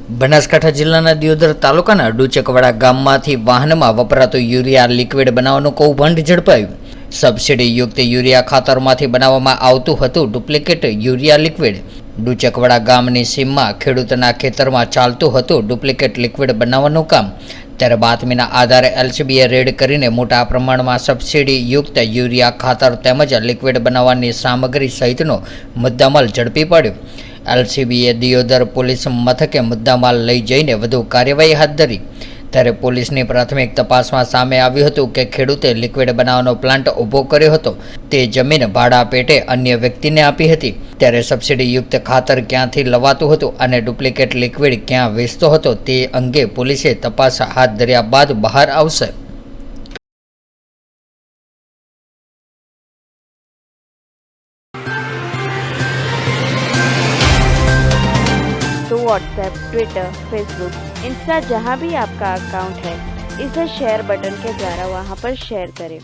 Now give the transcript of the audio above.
બનાસકાંઠા જિલ્લાના દિયોદર તાલુકાના ડુચકવાડા ગામમાંથી વાહનમાં વપરાતું યુરિયા લિક્વિડ બનાવવાનું કૌભાંડ ઝડપાયું। સબસિડીયુક્ત યુરિયા ખાતરમાંથી બનાવવામાં આવતું હતું ડુપ્લિકેટ યુરિયા લિક્વિડ। ડુચકવાડા ગામની સીમમાં ખેડૂતના ખેતરમાં ચાલતું હતું ડુપ્લિકેટ લિક્વિડ બનાવવાનું કામ। ત્યારે બાતમીના આધારે એલસીબીએ રેડ કરીને મોટા પ્રમાણમાં સબસિડીયુક્ત યુરિયા ખાતર તેમજ લિક્વિડ બનાવવાની સામગ્રી સહિતનો મુદ્દામાલ ઝડપી પાડ્યો। એલસીબીએ દિયોદર પોલીસ મથકે મુદ્દામાલ લઈ જઈને વધુ કાર્યવાહી હાથ ધરી। ત્યારે પોલીસની પ્રાથમિક તપાસમાં સામે આવ્યું હતું કે ખેડૂતે લિક્વિડ બનાવવાનો પ્લાન્ટ ઊભો કર્યો હતો, તે જમીન ભાડા પેટે અન્ય વ્યક્તિને આપી હતી। ત્યારે સબસિડીયુક્ત ખાતર ક્યાંથી લવાતું હતું અને ડુપ્લિકેટ લિક્વિડ ક્યાં વેચતો હતો તે અંગે પોલીસે તપાસ હાથ ધર્યા બાદ બહાર આવશે। तो व्हाट्सएप, ट्विटर, फेसबुक, इंस्टा जहाँ भी आपका अकाउंट है, इसे शेयर बटन के द्वारा वहाँ पर शेयर करें।